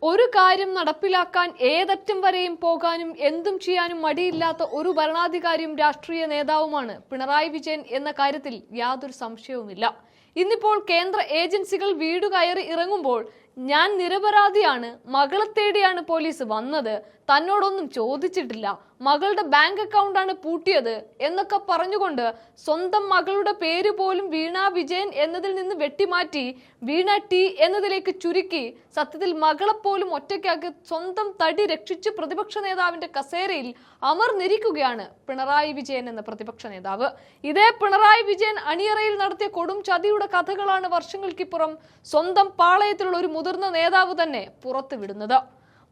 ഒരു കാര്യം നടപ്പിലാക്കാൻ ഏതറ്റം വരെയും പോകാനും എന്തും ചെയ്യാനും മടിയില്ലാത്ത ഒരു ഭരണാധികാരിയും രാഷ്ട്രീയ നേതാവുമാണ് പിണറായി വിജയൻ എന്ന കാര്യത്തിൽ യാതൊരു സംശയവുമില്ല. ഇന്നിപ്പോൾ കേന്ദ്ര ഏജൻസികൾ വീട് കയറി ഇറങ്ങുമ്പോൾ ഞാൻ നിരപരാധിയാണ്, മകളെ തേടിയാണ് പോലീസ് വന്നത്, തന്നോടൊന്നും ചോദിച്ചിട്ടില്ല, മകളുടെ ബാങ്ക് അക്കൗണ്ടാണ് പൂട്ടിയത് എന്നൊക്കെ പറഞ്ഞുകൊണ്ട് സ്വന്തം മകളുടെ പേര് പോലും വീണ വിജയൻ എന്നതിൽ നിന്ന് വെട്ടിമാറ്റി വീണ ടി എന്നതിലേക്ക് ചുരുക്കി സത്യത്തിൽ മകളെപ്പോലും ഒറ്റയ്ക്കാക്കി സ്വന്തം തടി രക്ഷിച്ച് പ്രതിപക്ഷ നേതാവിന്റെ കസേരയിൽ അമർന്നിരിക്കുകയാണ് പിണറായി വിജയൻ എന്ന പ്രതിപക്ഷ നേതാവ്. ഇതേ പിണറായി വിജയൻ അണിയറയിൽ നടത്തിയ കൊടും ചതിയുടെ കഥകളാണ് വർഷങ്ങൾക്കിപ്പുറം സ്വന്തം പാളയത്തിലുള്ള ഒരു മുതിർന്ന നേതാവ് തന്നെ പുറത്തുവിടുന്നത്.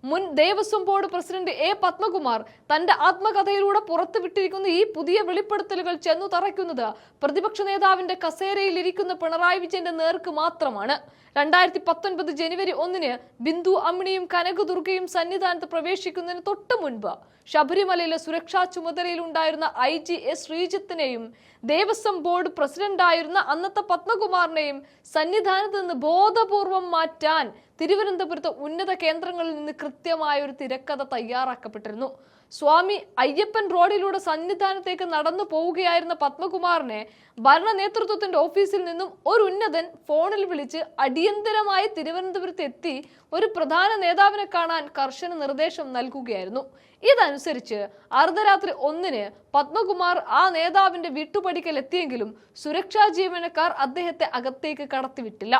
മുൻ Devaswom board president A Padmakumar തന്റെ ആത്മകഥയിലൂടെ പുറത്തുവിട്ടിരിക്കുന്ന ഈ പുതിയ വെളിപ്പെടുത്തലുകൾ ചെന്നു തറയ്ക്കുന്നത് പ്രതിപക്ഷ നേതാവിന്റെ കസേരയിൽ ഇരിക്കുന്ന പിണറായി വിജയന്റെ നേർക്ക് മാത്രമാണ്. 2019 ജനുവരി 1 ബിന്ദു അമ്മിണിയും കനകദുർഗയും സന്നിധാനത്ത് പ്രവേശിക്കുന്നതിന് തൊട്ടു മുൻപ് ശബരിമലയിലെ സുരക്ഷാ ചുമതലയിൽ ഉണ്ടായിരുന്ന IG എസ് ശ്രീജിത്തിനെയും ദേവസ്വം ബോർഡ് പ്രസിഡന്റായിരുന്ന അന്നത്തെ പത്മകുമാറിനെയും സന്നിധാനത്ത് നിന്ന് ബോധപൂർവം മാറ്റാൻ തിരുവനന്തപുരത്ത് ഉന്നത കേന്ദ്രങ്ങളിൽ നിന്ന് കൃത്യമായ ഒരു തിരക്കഥ തയ്യാറാക്കപ്പെട്ടിരുന്നു. സ്വാമി അയ്യപ്പൻ റോഡിലൂടെ സന്നിധാനത്തേക്ക് നടന്നു പോവുകയായിരുന്ന പത്മകുമാറിനെ ഭരണ നേതൃത്വത്തിന്റെ ഓഫീസിൽ നിന്നും ഒരു ഉന്നതൻ ഫോണിൽ വിളിച്ച് അടിയന്തരമായി തിരുവനന്തപുരത്ത് എത്തി ഒരു പ്രധാന നേതാവിനെ കാണാൻ കർശന നിർദ്ദേശം നൽകുകയായിരുന്നു. ഇതനുസരിച്ച് അർദ്ധരാത്രി 1 പത്മകുമാർ ആ നേതാവിന്റെ വീട്ടുപടിക്കൽ എത്തിയെങ്കിലും സുരക്ഷാ ജീവനക്കാർ അദ്ദേഹത്തെ അകത്തേക്ക് കടത്തിവിട്ടില്ല.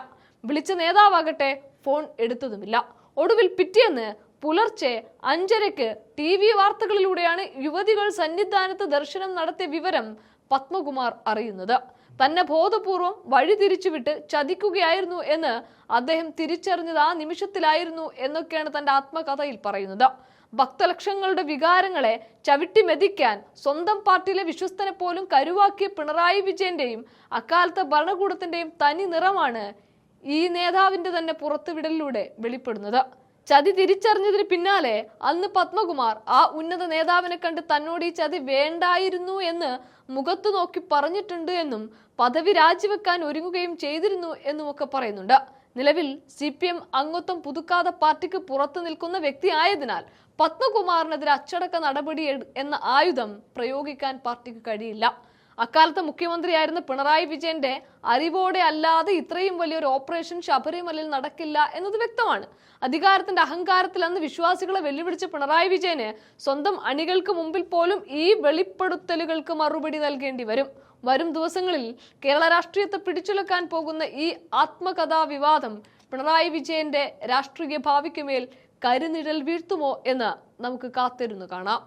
വിളിച്ച നേതാവാകട്ടെ ഫോൺ എടുത്തതുമില്ല. ഒടുവിൽ പിറ്റേന്ന് പുലർച്ചെ 5:30 TV വാർത്തകളിലൂടെയാണ് യുവതികൾ സന്നിധാനത്ത് ദർശനം നടത്തിയ വിവരം പത്മകുമാർ അറിയുന്നത്. തന്നെ ബോധപൂർവം വഴിതിരിച്ചുവിട്ട് ചതിക്കുകയായിരുന്നു എന്ന് അദ്ദേഹം തിരിച്ചറിഞ്ഞത് ആ നിമിഷത്തിലായിരുന്നു എന്നൊക്കെയാണ് തന്റെ ആത്മകഥയിൽ പറയുന്നത്. ഭക്തലക്ഷങ്ങളുടെ വികാരങ്ങളെ ചവിട്ടി മെതിക്കാൻ സ്വന്തം പാർട്ടിയിലെ വിശ്വസ്തനെ പോലും കരുവാക്കിയ പിണറായി വിജയന്റെയും അക്കാലത്തെ ഭരണകൂടത്തിന്റെയും തനി നിറമാണ് ഈ നേതാവിന്റെ തന്നെ പുറത്തുവിടലിലൂടെ വെളിപ്പെടുന്നത്. ചതി തിരിച്ചറിഞ്ഞതിന് പിന്നാലെ അന്ന് പത്മകുമാർ ആ ഉന്നത നേതാവിനെ കണ്ട് തന്നോട് ഈ ചതി വേണ്ടായിരുന്നു എന്ന് മുഖത്തു നോക്കി പറഞ്ഞിട്ടുണ്ട് എന്നും പദവി രാജിവെക്കാൻ ഒരുങ്ങുകയും ചെയ്തിരുന്നു എന്നും ഒക്കെ പറയുന്നുണ്ട്. നിലവിൽ CPM അംഗത്വം പുതുക്കാതെ പാർട്ടിക്ക് പുറത്തു നിൽക്കുന്ന വ്യക്തി ആയതിനാൽ പത്മകുമാറിനെതിരെ അച്ചടക്ക നടപടി എന്ന ആയുധം പ്രയോഗിക്കാൻ പാർട്ടിക്ക് കഴിയില്ല. അക്കാലത്ത് മുഖ്യമന്ത്രിയായിരുന്ന പിണറായി വിജയന്റെ അറിവോടെ അല്ലാതെ ഇത്രയും വലിയൊരു ഓപ്പറേഷൻ ശബരിമലയിൽ നടക്കില്ല എന്നത് വ്യക്തമാണ്. അധികാരത്തിന്റെ അഹങ്കാരത്തിൽ അന്ന് വിശ്വാസികളെ വെല്ലുവിളിച്ച പിണറായി വിജയന് സ്വന്തം അണികൾക്ക് മുമ്പിൽ പോലും ഈ വെളിപ്പെടുത്തലുകൾക്ക് മറുപടി നൽകേണ്ടി വരും. വരും ദിവസങ്ങളിൽ കേരള രാഷ്ട്രീയത്തെ പിടിച്ചുലക്കാൻ പോകുന്ന ഈ ആത്മകഥാ വിവാദം പിണറായി വിജയന്റെ രാഷ്ട്രീയ ഭാവിക്ക് മേൽ കരിനിഴൽ വീഴ്ത്തുമോ എന്ന് നമുക്ക് കാത്തിരുന്നു കാണാം.